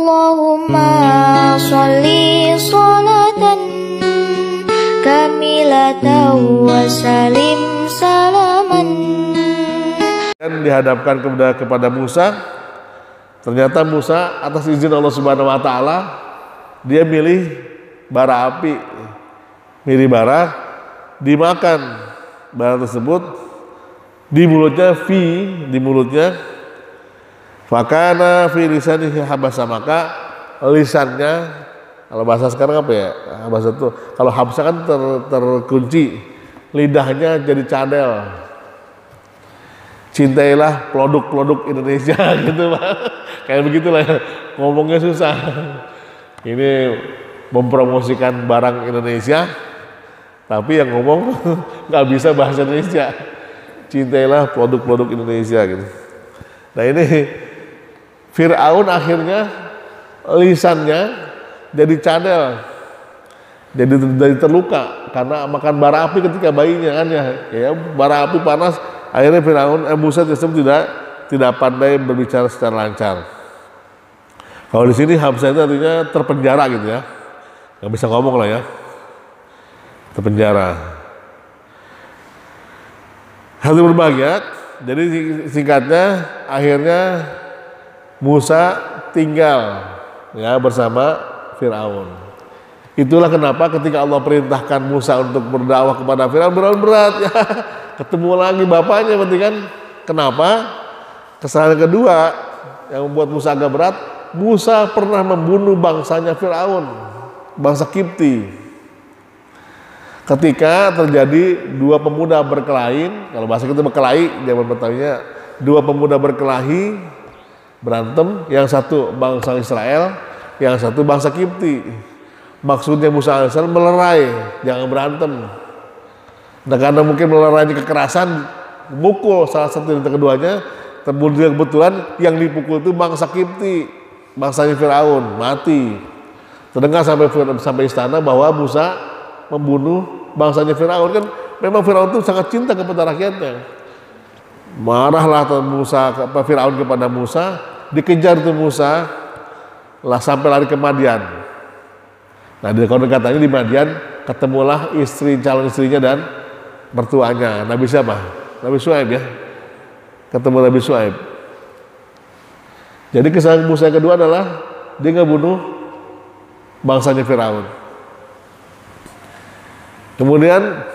Allahumma sholli sholatan kamilatan wa salim salaman. Dan dihadapkan kepada Musa. Ternyata Musa atas izin Allah Subhanahu wa taala dia milih bara api. Milih bara, dimakan bara tersebut di mulutnya fakana fi lisanihi habasa, maka lisannya, kalau bahasa sekarang apa ya, bahasa itu kalau habsa kan terkunci, lidahnya jadi cadel. Cintailah produk-produk Indonesia gitu Pak, kayak begitulah ya. Ngomongnya susah. Ini mempromosikan barang Indonesia tapi yang ngomong nggak bisa bahasa Indonesia. Cintailah produk-produk Indonesia gitu. Nah ini Fir'aun akhirnya lisannya jadi cadel, jadi terluka karena makan bara api ketika bayinya kan ya bara api panas. Akhirnya Musa tersebut tidak pandai berbicara secara lancar. Kalau di sini habsa itu artinya terpenjara gitu ya, nggak bisa ngomong lah ya, terpenjara. Hati berbahagia. Jadi singkatnya akhirnya Musa tinggal ya bersama Fir'aun. Itulah kenapa ketika Allah perintahkan Musa untuk berdakwah kepada Fir'aun berat ya. Ketemu lagi bapaknya berarti kan. Kenapa? Kesalahan kedua yang membuat Musa agak berat, Musa pernah membunuh bangsanya Fir'aun, bangsa Kipti. Ketika terjadi dua pemuda berkelahi, kalau bahasa kita berkelahi, zaman Betawinya, dua pemuda berkelahi, berantem, yang satu bangsa Israel, yang satu bangsa Kipti. Maksudnya Musa alaihissalam melerai, jangan berantem. Nah karena mungkin melerainya kekerasan, mukul salah satu dari keduanya, kebetulan yang dipukul itu bangsa Kipti, bangsanya Fir'aun, mati. Terdengar sampai istana bahwa Musa membunuh bangsanya Fir'aun. Kan memang Fir'aun itu sangat cinta kepada rakyatnya. Marahlah Fir'aun kepada Musa, dikejar itu Musa, lah sampai lari ke Madian. Nah di katanya di Madian ketemulah calon istrinya dan mertuanya, Nabi siapa? Nabi Syuaib ya. Ketemu Nabi Syuaib. Jadi kesalahan Musa yang kedua adalah dia ngebunuh bangsanya Fir'aun. Kemudian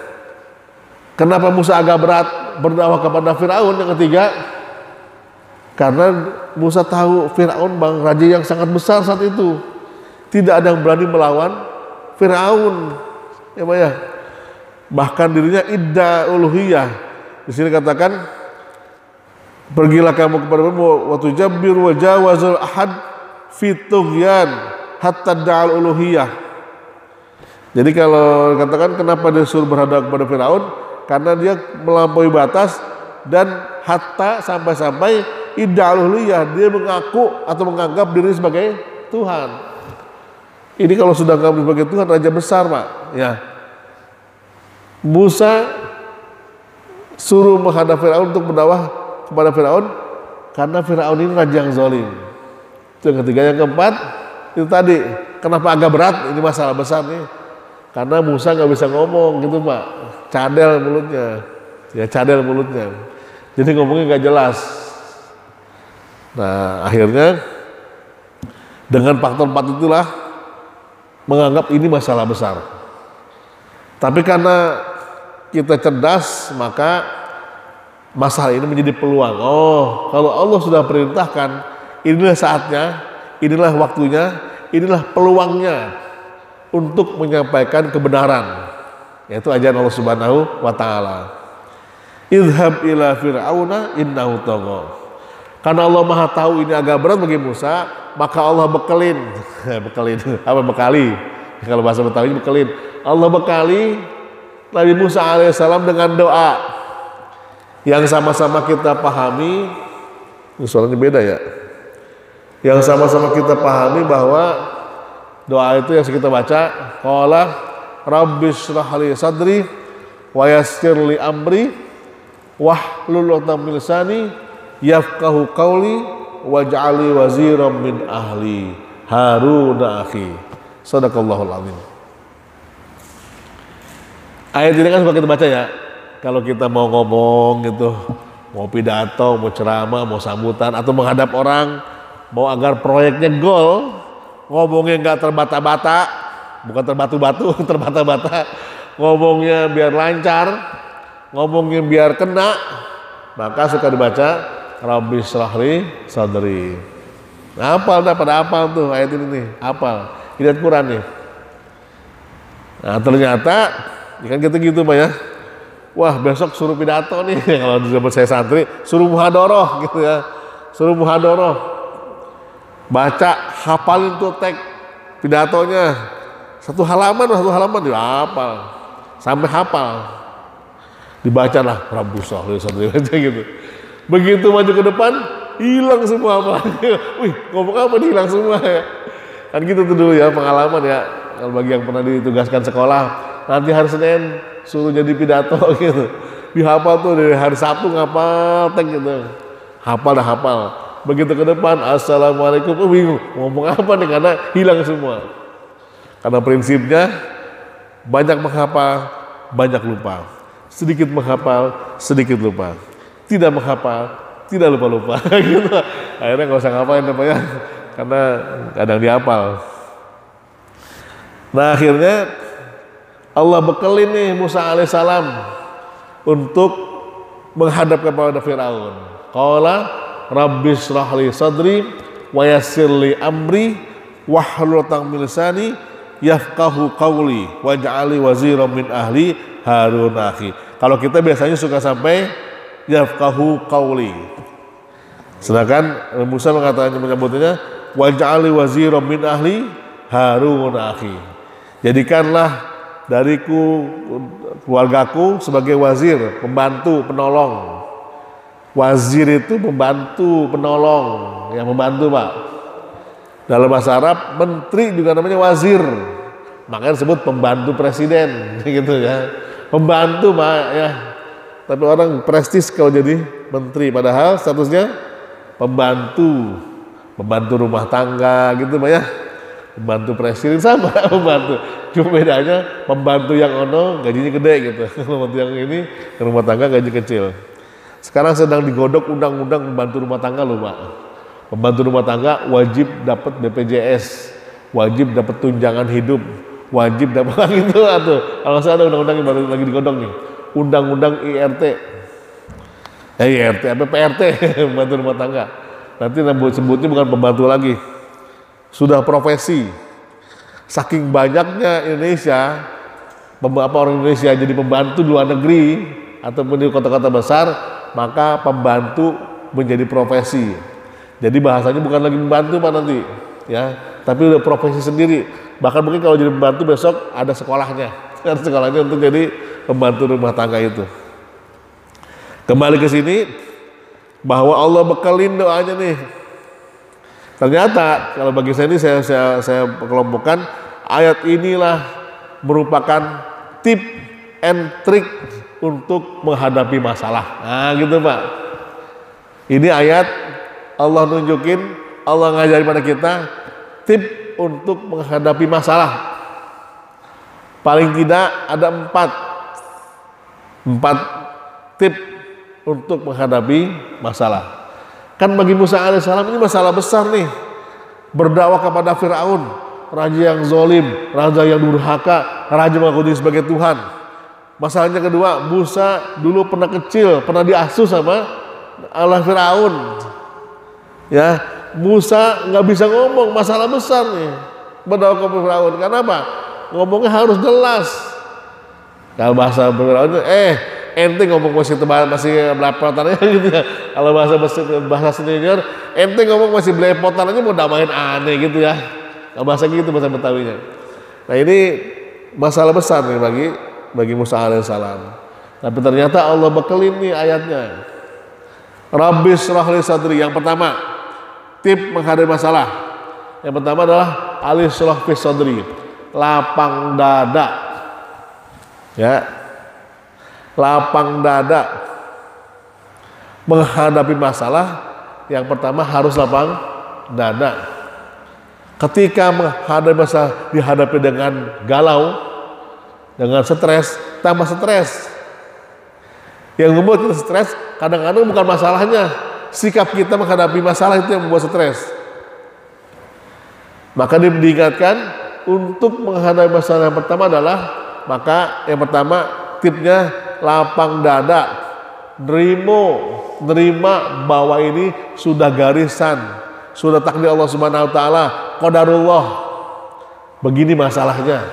kenapa Musa agak berat berdakwah kepada Fir'aun yang ketiga? Karena Musa tahu Fir'aun raja yang sangat besar saat itu. Tidak ada yang berani melawan Fir'aun. Ya Pak ya. Bahkan dirinya idda uluhiyah. Di sini katakan, pergilah kamu kepada waktu Jabir wa jawazul ahad fi tughyan hatta da'al uluhiyah. Jadi kalau katakan kenapa dia suruh berhadap kepada Fir'aun, karena dia melampaui batas dan hatta sampai idda uluhiyah, dia mengaku atau menganggap diri sebagai Tuhan. Ini kalau sudah menganggap sebagai Tuhan, raja besar Pak ya. Musa suruh menghadap Fir'aun untuk berdakwah kepada Fir'aun karena Fir'aun ini raja yang zalim. Itu yang ketiga. Yang keempat itu tadi, kenapa agak berat, ini masalah besar nih, karena Musa nggak bisa ngomong gitu Pak, cadel mulutnya, jadi ngomongnya nggak jelas. Nah akhirnya dengan faktor 4 itulah menganggap ini masalah besar. Tapi karena kita cerdas, maka masalah ini menjadi peluang. Oh, kalau Allah sudah perintahkan, inilah saatnya, inilah waktunya, inilah peluangnya untuk menyampaikan kebenaran, yaitu ajaran Allah Subhanahu wa taala. Idhab ila fir'auna innahu tagha. Karena Allah Maha tahu ini agak berat bagi Musa, maka Allah bekali. Kalau bahasa Betawi bekelin. Allah bekali Nabi Musa alaihissalam dengan doa yang sama-sama kita pahami. Ini suaranya beda ya. Yang sama-sama kita pahami bahwa doa itu yang kita baca, qala rabbishrah li sadri wa yassir li amri wahlul 'uqdatam min lisani yafqahu qawli waj'alni waziran min ahli Harun akhi. Shadaqallahul azim. Ayat ini kan suka kita baca ya. Kalau kita mau ngomong gitu, mau pidato, mau ceramah, mau sambutan, atau menghadap orang, mau agar proyeknya gol, ngomongnya nggak terbata-bata, bukan terbatu-batu, terbata-bata, ngomongnya biar lancar, ngomongnya biar kena, maka suka dibaca Rabbi shrahli sadri. Hafal dah, pada hafal tuh ayat ini nih, hafal. Lihat Quran nih. Nah ternyata, kan gitu-gitu Pak ya. Wah besok suruh pidato nih, kalau di zaman saya santri, suruh muhadoroh gitu ya. Suruh muhadoroh. Baca, hafalin tuh teks pidatonya. Satu halaman dia hafal. Sampai hafal. Dibacalah Rabbi shrahli sadri gitu. Begitu maju ke depan, hilang semua hafalannya. Wih, ngomong apa nih, hilang semua ya. Kan gitu tuh dulu ya pengalaman ya. Kalau bagi yang pernah ditugaskan sekolah, nanti hari Senin suruh jadi pidato gitu. Dihafal tuh dari hari Sabtu ngapal teks gitu. Hafal dah hafal. Begitu ke depan, assalamualaikum, bingung ngomong apa nih karena hilang semua. Karena prinsipnya banyak menghafal, banyak lupa. Sedikit menghafal, sedikit lupa. Tidak menghafal, tidak lupa-lupa gitu. Akhirnya nggak usah ngapalin apa ya, karena kadang dihafal. Nah akhirnya Allah bekelin nih Musa alaihissalam untuk menghadap kepada Firaun. Qala Rabbi shrahli sadri wa yassirli amri wahlul 'uqdatam min lisani yafqahu qawli waj'alni waziran min ahli Harun akhi. Kalau kita biasanya suka sampai yafqahu qawli. Sedangkan Musa menyebutnya waj'alni waziran min ahli Harun akhi. Jadikanlah dariku keluargaku sebagai wazir, pembantu, penolong. Wazir itu pembantu, penolong, yang membantu Pak. Dalam bahasa Arab, menteri juga namanya wazir. Makanya disebut pembantu presiden, gitu ya. Pembantu Pak ya. Tapi orang prestis kalau jadi menteri, padahal statusnya pembantu, pembantu rumah tangga, gitu Pak ya. Pembantu presiden sama pembantu, cuma bedanya pembantu yang ono gajinya gede gitu, pembantu yang ini rumah tangga gaji kecil. Sekarang sedang digodok undang-undang pembantu rumah tangga loh Pak. Pembantu rumah tangga wajib dapat BPJS, wajib dapat tunjangan hidup, wajib dapat gitu atau kalau saya ada undang-undang yang baru lagi digodok nih, undang-undang IRT, IRT apa PRT, pembantu rumah tangga. Nanti sebutnya bukan pembantu lagi. Sudah profesi. Saking banyaknya Indonesia, beberapa orang Indonesia jadi pembantu di luar negeri ataupun di kota-kota besar, maka pembantu menjadi profesi. Jadi bahasanya bukan lagi pembantu Pak nanti, ya, tapi udah profesi sendiri. Bahkan mungkin kalau jadi pembantu besok ada sekolahnya, ada sekolahnya untuk jadi pembantu rumah tangga itu. Kembali ke sini, bahwa Allah bekalin doanya nih. Ternyata kalau bagi saya ini saya kelompokkan ayat inilah merupakan tip and trick untuk menghadapi masalah. Nah gitu Pak. Ini ayat Allah nunjukin, Allah ngajarin pada kita tip untuk menghadapi masalah. Paling tidak ada 4 tip untuk menghadapi masalah. Kan bagi Musa alaihissalam ini masalah besar nih. Berdakwah kepada Firaun, raja yang zalim, raja yang durhaka, raja mengaku diri sebagai Tuhan. Masalahnya kedua, Musa dulu pernah kecil, pernah diasuh sama Allah Firaun. Ya, Musa nggak bisa ngomong, masalah besar nih. Berdakwah kepada Firaun. Kenapa? Ngomongnya harus jelas. Kalau bahasa Firaun, ente ngomong masih belepotan aja gitu ya. Kalau bahasa senior, ente ngomong masih belepotan aja mau damain aneh gitu ya. Kalau bahasa gitu bahasa Betawinya. Nah ini masalah besar nih bagi Musa alaihissalam. Tapi ternyata Allah bekelin nih ayatnya. Rabbi shrahli sadri. Yang pertama, tip menghadapi masalah. Yang pertama adalah alishrah fi sadri, lapang dada. Ya. Lapang dada menghadapi masalah. Yang pertama harus lapang dada. Ketika menghadapi masalah dihadapi dengan galau, dengan stres, tambah stres. Yang membuat kita stres kadang-kadang bukan masalahnya, sikap kita menghadapi masalah itu yang membuat stres. Maka diingatkan untuk menghadapi masalah yang pertama adalah, maka yang pertama tipnya lapang dada, nerima bahwa ini sudah garisan, sudah takdir Allah Subhanahu wa taala, qadarullah. Begini masalahnya.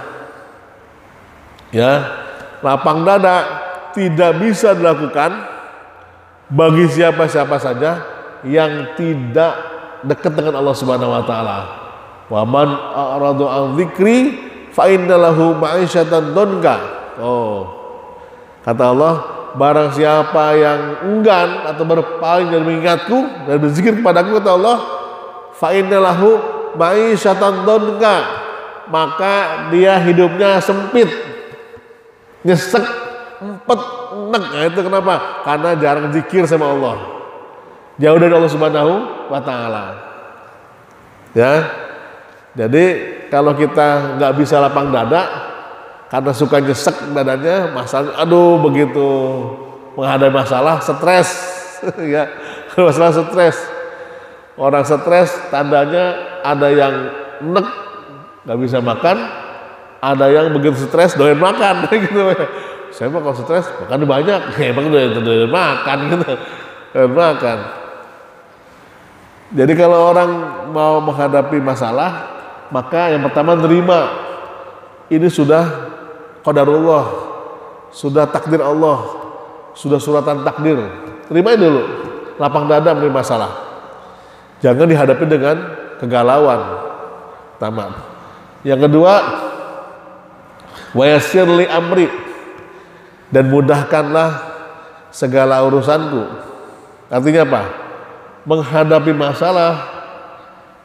Ya, lapang dada tidak bisa dilakukan bagi siapa-siapa saja yang tidak dekat dengan Allah Subhanahu wa taala. Wa man a'radu an dzikri fa innalahu ma'isyatan donka. Oh. Kata Allah, barang siapa yang enggan atau berpaling dari mengingatku dan berzikir kepadaku, kata Allah, fa innalahu ma'isyatan donka, maka dia hidupnya sempit, nyesek, empet, enek. Nah, itu kenapa? Karena jarang zikir sama Allah, jauh dari Allah Subhanahu wa taala. Ya. Jadi kalau kita nggak bisa lapang dada karena suka nyesek dadanya, masalah, aduh begitu menghadapi masalah stres, ya, masalah stres. Orang stres tandanya ada yang enek nggak bisa makan, ada yang begitu stres doyan makan, gitu. Saya mah kalau stres makan banyak, emang doyan makan, gitu, doyan makan. Jadi kalau orang mau menghadapi masalah, maka yang pertama nerima ini sudah qadarullah, sudah takdir Allah, sudah suratan takdir. Terimain dulu, lapang dada menerima masalah. Jangan dihadapi dengan kegalauan. Tamat. Yang kedua, wa yassir li amri, dan mudahkanlah segala urusanku. Artinya apa? Menghadapi masalah,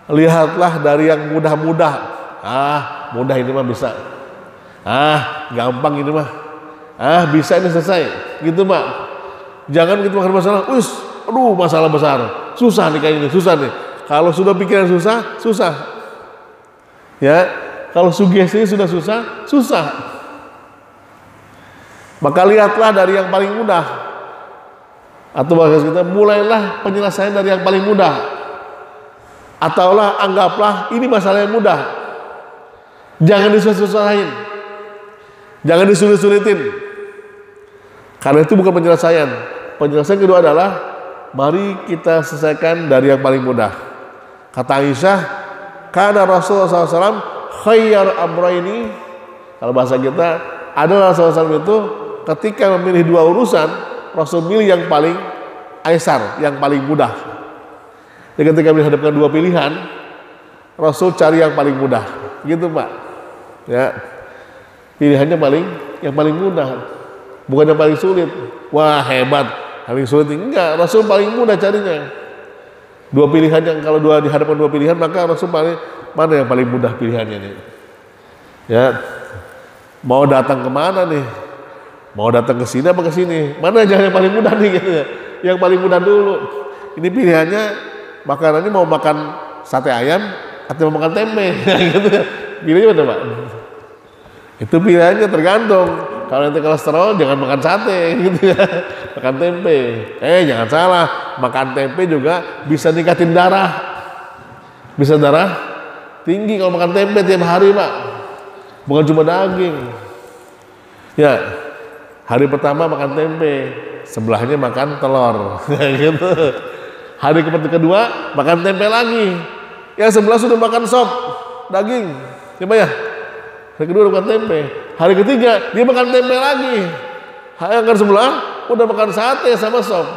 lihatlah dari yang mudah-mudah. Mudah ini mah bisa. Gampang ini mah. Bisa ini selesai. Gitu Pak. Jangan gitu menghadapi masalah. Aduh masalah besar. Susah nih kayak ini, susah nih. Kalau sudah pikiran susah, susah. Ya, kalau sugesti sudah susah, susah. Maka lihatlah dari yang paling mudah. Atau bahasa kita, mulailah penyelesaian dari yang paling mudah. Ataulah anggaplah ini masalah yang mudah. Jangan disusah-susahin, jangan disulit-sulitin, karena itu bukan penyelesaian. Penyelesaian kedua adalah mari kita selesaikan dari yang paling mudah. Kata Aisyah, karena Rasulullah SAW khayyar amrayni, kalau bahasa kita adalah Rasulullah SAW itu ketika memilih dua urusan, Rasul milih yang paling aisar, yang paling mudah. Jadi ketika dihadapkan dua pilihan, Rasul cari yang paling mudah, gitu Pak. Ya, pilihannya yang paling mudah, bukan yang paling sulit. Wah hebat, paling sulit enggak. Rasul paling mudah carinya. Dua pilihan yang kalau dihadapkan dua pilihan, maka Rasul mana yang paling mudah pilihannya nih? Ya, mau datang kemana nih? Mau datang ke sini apa ke sini? Mana jalan yang paling mudah nih gitu ya? Yang paling mudah dulu. Ini pilihannya, makanannya mau makan sate ayam atau mau makan tempe, gitu ya. Pilihnya mana Pak? Itu pilihannya tergantung. Kalau nanti kolesterol jangan makan sate, gitu ya. Makan tempe. Jangan salah, makan tempe juga bisa ningkatin darah. Bisa darah tinggi kalau makan tempe tiap hari Pak. Bukan cuma daging. Ya. Hari pertama makan tempe, sebelahnya makan telur, gitu. Hari kedua makan tempe lagi, yang sebelah sudah makan sop daging, coba ya. Hari kedua makan tempe, hari ketiga dia makan tempe lagi, yang sebelah udah makan sate sama sop.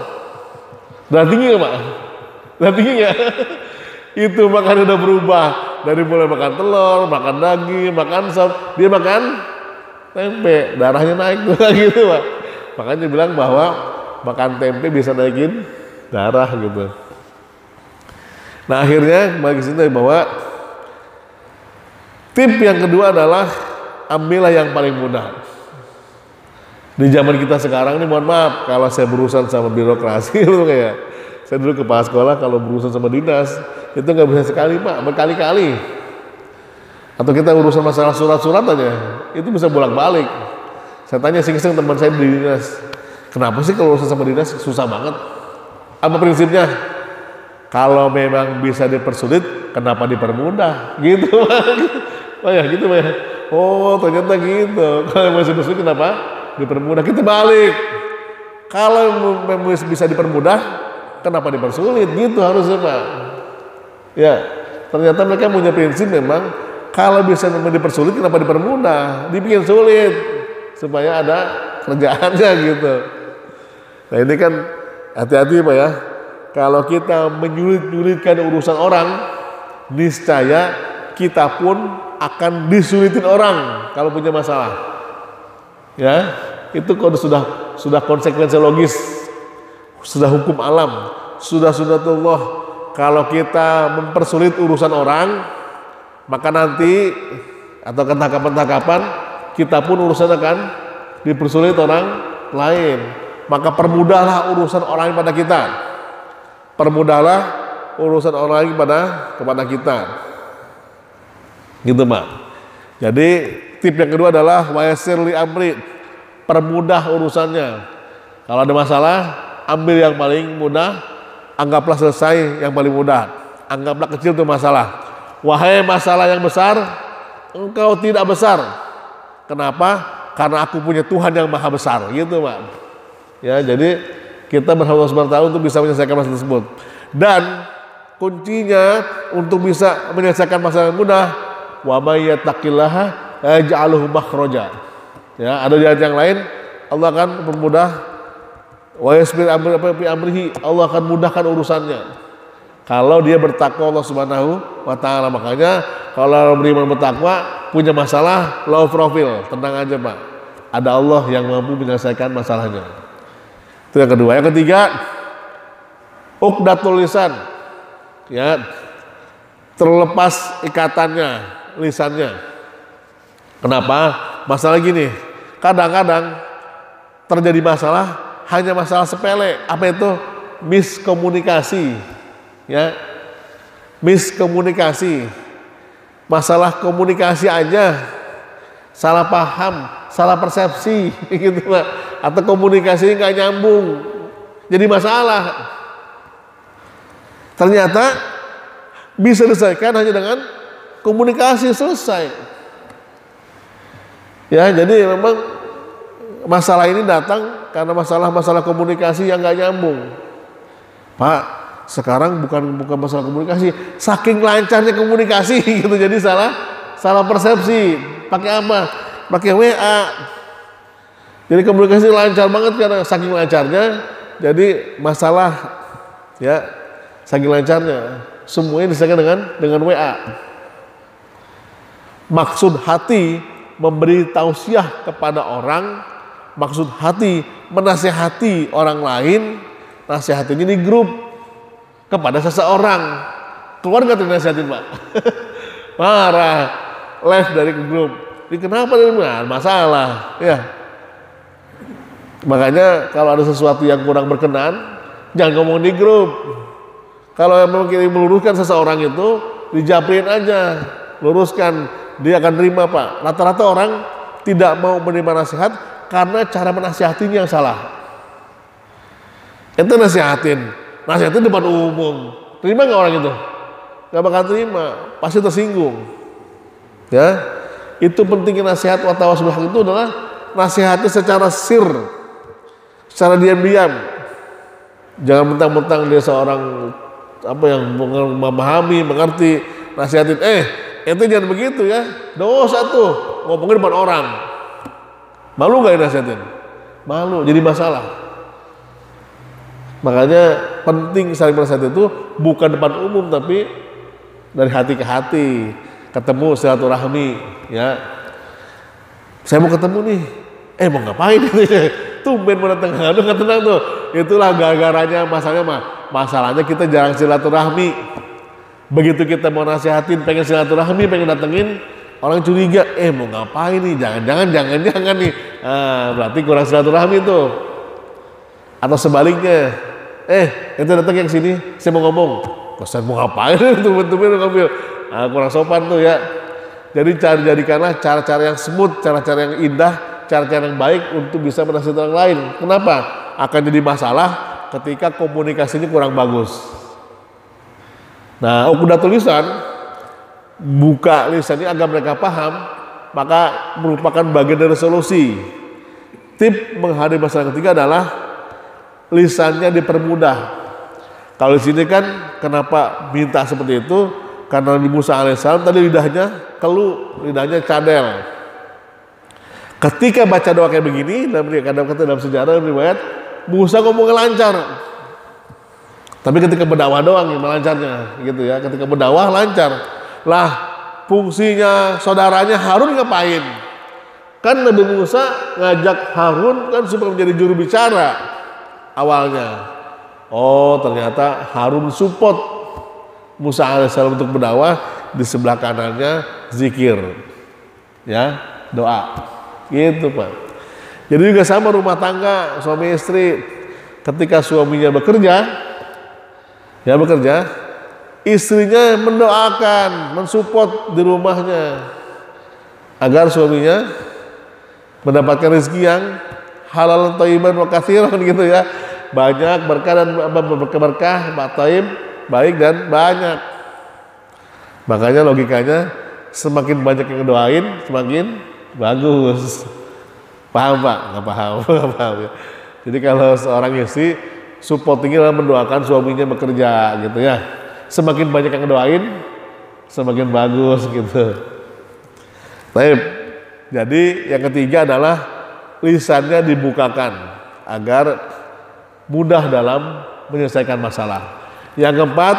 Darah tinggi nggak Pak? Darah tinggi nggak? Itu makan udah berubah dari mulai makan telur, makan daging, makan sop, dia makan tempe, darahnya naik tuh gitu Pak. Makanya bilang bahwa makan tempe bisa naikin darah gitu. Nah akhirnya kembali ke sini bahwa tip yang kedua adalah ambillah yang paling mudah. Di zaman kita sekarang ini, mohon maaf kalau saya berurusan sama birokrasi itu kayak saya dulu kepala sekolah, kalau berurusan sama dinas itu nggak bisa sekali Pak, berkali-kali. Atau kita urusan masalah surat-surat aja, itu bisa bolak-balik. Saya tanya sing-sing teman saya di dinas, kenapa sih kalau urusan sama dinas susah banget? Apa prinsipnya? Kalau memang bisa dipersulit, kenapa dipermudah? Gitu, oh ya, gitu ya. Oh, ternyata gitu. Kalau masih dipersulit, kenapa dipermudah? Kita balik. Kalau memang bisa dipermudah, kenapa dipersulit? Gitu harusnya, Pak. Ya, ternyata mereka punya prinsip memang kalau bisa memang dipersulit, kenapa dipermudah? Dibikin sulit supaya ada kerjaannya gitu. Nah ini kan hati-hati Pak ya. Kalau kita menyulit-nyulitkan urusan orang, niscaya kita pun akan disulitin orang kalau punya masalah. Ya, itu kalau sudah konsekuensi logis, sudah hukum alam, sudah sunatullah. Kalau kita mempersulit urusan orang, maka nanti atau ketangkapan-tangkapan kita pun urusan akan dipersulit orang lain. Maka permudahlah urusan orang lain pada kita. Permudahlah urusan orang lain kepada kita. Gitu Pak. Jadi tip yang kedua adalah wayasir li amri, permudah urusannya. Kalau ada masalah, ambil yang paling mudah, anggaplah selesai yang paling mudah. Anggaplah kecil itu masalah. Wahai masalah yang besar, engkau tidak besar. Kenapa? Karena aku punya Tuhan yang maha besar. Gitu Pak. Ya, jadi kita berharap SWT untuk bisa menyelesaikan masalah tersebut. Dan kuncinya untuk bisa menyelesaikan masalah yang mudah, wa may yattaqillaha yaj'alhu makhraja. Ya, ada di ayat yang lain Allah akan mempermudah wa yasbir amrihi, Allah akan mudahkan urusannya. Kalau dia bertakwa Allah Subhanahu wa taala. Makanya kalau beriman bertakwa punya masalah low profile, tenang aja Pak. Ada Allah yang mampu menyelesaikan masalahnya. Itu yang kedua. Yang ketiga, uqdatul lisan. Ya. Terlepas ikatannya, lisannya. Kenapa? Masalah gini. Kadang-kadang terjadi masalah hanya masalah sepele. Apa itu? Miskomunikasi. Ya, miskomunikasi, masalah komunikasi aja, salah paham, salah persepsi, gitu Pak, atau komunikasi nggak nyambung, jadi masalah. Ternyata bisa diselesaikan hanya dengan komunikasi, selesai. Ya, jadi memang masalah ini datang karena masalah komunikasi yang nggak nyambung, Pak. Sekarang bukan masalah komunikasi, saking lancarnya komunikasi gitu, jadi salah persepsi. Pakai apa? Pakai WA. Jadi komunikasi lancar banget karena saking lancarnya, jadi masalah ya saking lancarnya semuanya diselesaikan dengan WA. Maksud hati memberi tausiah kepada orang, maksud hati menasihati orang lain, nasihatinya di grup kepada seseorang. Keluar nggak dinasihatin Pak? Marah, live dari grup. Ini kenapa ini masalah? Ya. Makanya kalau ada sesuatu yang kurang berkenan, jangan ngomong di grup. Kalau memang kita meluruskan seseorang itu, dijabrin aja, luruskan, dia akan terima Pak. Rata-rata orang tidak mau menerima nasihat karena cara menasihatinya yang salah. Itu nasihatin depan umum, terima nggak orang itu? Nggak bakal terima, pasti tersinggung. Ya, itu pentingnya nasihat wa tawasul haq itu adalah nasihatnya secara sir, secara diam-diam. Jangan mentang-mentang dia seorang apa yang memahami, mengerti, nasihatin, itu jangan begitu ya, dosa tuh ngomongin depan orang. Malu nggak nasihatin? Malu, jadi masalah. Makanya penting saling menasihat itu bukan depan umum tapi dari hati ke hati, ketemu silaturahmi ya. Saya mau ketemu nih, mau ngapain? Tumben mau datang, aduh nggak tenang tuh. Itulah gara-garanya masalahnya kita jarang silaturahmi. Begitu kita mau nasihatin, pengen silaturahmi, pengen datengin, orang curiga, mau ngapain nih? Jangan nih. Berarti kurang silaturahmi tuh. Atau sebaliknya, itu datang yang sini, saya mau ngomong. Saya mau ngapain? Tuh ngambil. Kurang sopan tuh ya. Jadi jadikanlah cara-cara yang smooth, cara-cara yang indah, cara-cara yang baik untuk bisa menasihati orang lain. Kenapa? Akan jadi masalah ketika komunikasinya kurang bagus. Nah, uqdatul lisan, buka lisannya agar mereka paham, maka merupakan bagian dari solusi. Tip menghadapi masalah ketiga adalah lisannya dipermudah. Kalau di sini kan kenapa minta seperti itu? Karena Nabi Musa alaihissalam tadi lidahnya keluh, lidahnya cadel. Ketika baca doa kayak begini, kadang-kadang dalam sejarah riwayat Musa ngomongnya lancar. Tapi ketika berdakwah doang yang melancarnya, gitu ya. Ketika berdakwah lancar. Lah, fungsinya saudaranya Harun ngapain? Kan Nabi Musa ngajak Harun kan supaya menjadi juru bicara awalnya. Oh, ternyata Harun support Musa alaihissalam untuk berdakwah, di sebelah kanannya zikir, ya, doa, gitu Pak. Jadi juga sama rumah tangga suami istri, ketika suaminya bekerja, istrinya mendoakan, mensupport di rumahnya agar suaminya mendapatkan rezeki yang halal thayyiban wa katsiran gitu ya, banyak berkah dan berkah, baik dan banyak. Makanya logikanya semakin banyak yang doain semakin bagus. Paham Pak? Nggak paham, nggak paham ya. Jadi kalau seorang istri supportingnya dalam mendoakan suaminya bekerja gitu ya, semakin banyak yang doain semakin bagus gitu. Baik. Jadi yang ketiga adalah lisannya dibukakan agar mudah dalam menyelesaikan masalah. Yang keempat,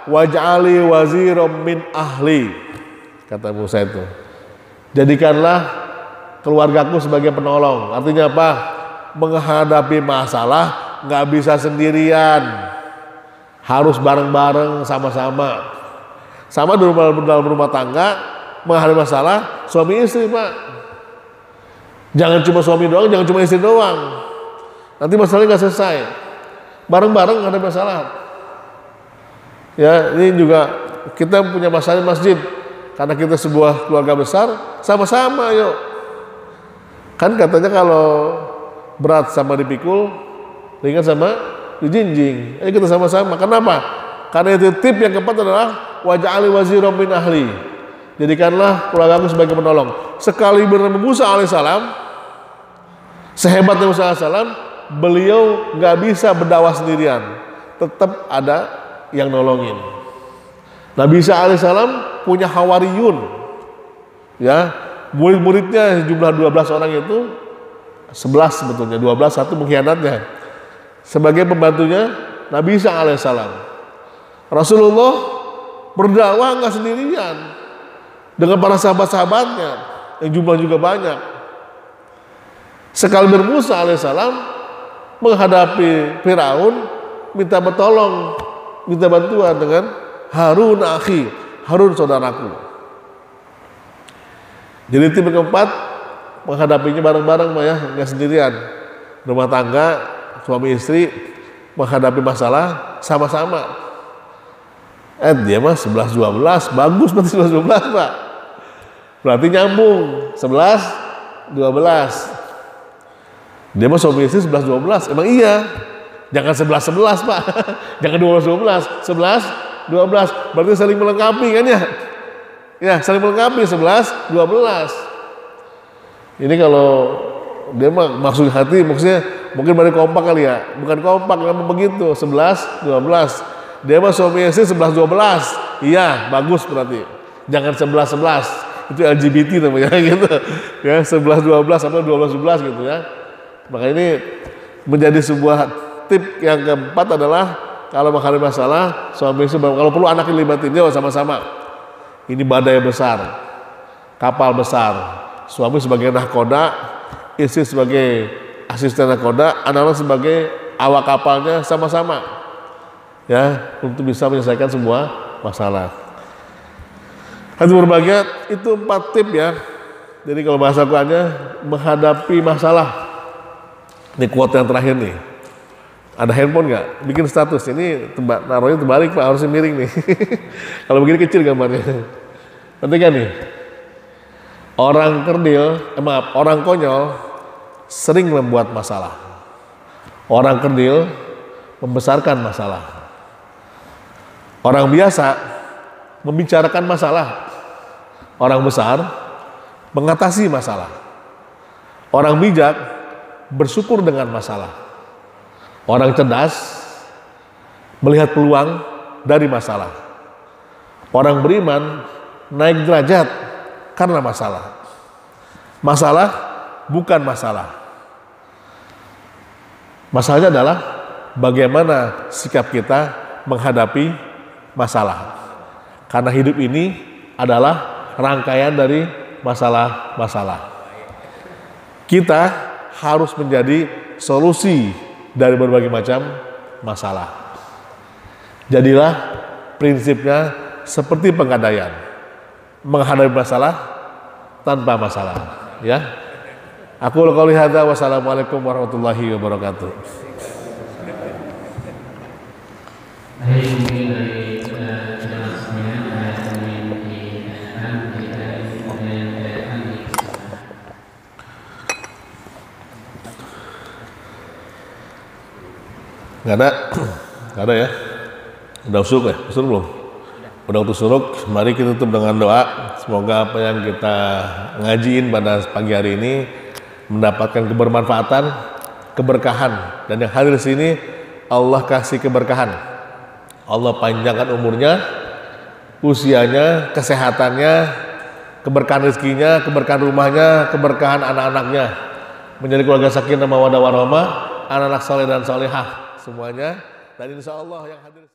waj'ali waziram min ahli, kata Musa itu. Jadikanlah keluargaku sebagai penolong. Artinya apa? Menghadapi masalah nggak bisa sendirian, harus bareng-bareng sama-sama. Sama dalam rumah tangga menghadapi masalah suami istri Pak. Jangan cuma suami doang, jangan cuma istri doang. Nanti masalahnya nggak selesai. Bareng-bareng ada masalah. Ya, ini juga kita punya masalah masjid karena kita sebuah keluarga besar, sama-sama yuk. Kan katanya kalau berat sama dipikul, ringan sama dijinjing. Ayo kita sama-sama. Kenapa? Karena itu tip yang keempat adalah waj'ali waziram min ahli. Jadikanlah keluargaku sebagai penolong. Sekali Nabi Musa alaihissalam, sehebat Nabi Musa alaihissalam, beliau nggak bisa berdakwah sendirian. Tetap ada yang nolongin. Nabi Isa alaihissalam punya hawariyun, ya, murid-muridnya jumlah 12 orang itu 11 sebetulnya, 12 satu mengkhianatnya. Sebagai pembantunya Nabi Isa alaihissalam. Rasulullah berdakwah nggak sendirian dengan para sahabat-sahabatnya yang jumlah juga banyak. Sekali Musa alaihissalam menghadapi Firaun, minta bertolong, minta bantuan dengan Harun akhi, Harun saudaraku. Jadi tim keempat menghadapinya bareng-bareng ya, nggak sendirian. Rumah tangga suami istri menghadapi masalah sama-sama. Dia mah 11-12, bagus berarti 11-12 Pak. Berarti nyambung 11-12. Dia mah suami istri 11-12, emang iya. Jangan 11-11 Pak, jangan 12-12, 11-12, berarti saling melengkapi kan ya? Ya saling melengkapi 11-12. Ini kalau dia mah maksud hati, maksudnya mungkin balik kompak kali ya, bukan kompak, memang begitu 11-12. Dia mah suami istri 11-12, iya bagus berarti. Jangan 11-11, itu LGBT namanya gitu, ya 11-12 sampai 12-12 gitu ya. Maka ini menjadi sebuah tip yang keempat adalah kalau menghadapi masalah suami istri, kalau perlu anak dilibatin dia sama-sama. Ini badai besar, kapal besar, suami sebagai nahkoda, istri sebagai asisten nahkoda, anak-anak sebagai awak kapalnya sama-sama, ya, untuk bisa menyelesaikan semua masalah. Hadirin berbahagia, itu 4 tip ya. Jadi kalau bahasa Qurannya menghadapi masalah. Ini quote yang terakhir nih. Ada handphone nggak? Bikin status. Ini naruhnya terbalik Pak, harusnya miring nih. Kalau begini kecil gambarnya. Penting kan nih? Orang orang konyol sering membuat masalah. Orang kerdil membesarkan masalah. Orang biasa membicarakan masalah. Orang besar mengatasi masalah. Orang bijak bersyukur dengan masalah. Orang cerdas melihat peluang dari masalah. Orang beriman naik derajat karena masalah. Masalah bukan masalah. Masalahnya adalah bagaimana sikap kita menghadapi masalah. Karena hidup ini adalah rangkaian dari masalah-masalah. Kita harus menjadi solusi dari berbagai macam masalah. Jadilah prinsipnya seperti pegadaian, menghadapi masalah tanpa masalah. Ya, aku qouli hadza, wassalamualaikum warahmatullahi wabarakatuh. Nggak ada ya? Udah usuk ya? Usuk belum? Udah waktu suruk, mari kita tutup dengan doa. Semoga apa yang kita ngajiin pada pagi hari ini mendapatkan kebermanfaatan, keberkahan, dan yang hadir di sini Allah kasih keberkahan. Allah panjangkan umurnya, usianya, kesehatannya, keberkahan rezekinya, keberkahan rumahnya, keberkahan anak-anaknya, menjadi keluarga sakinah mawaddah warahmah, anak-anak saleh dan salehah semuanya, dan insya Allah yang hadir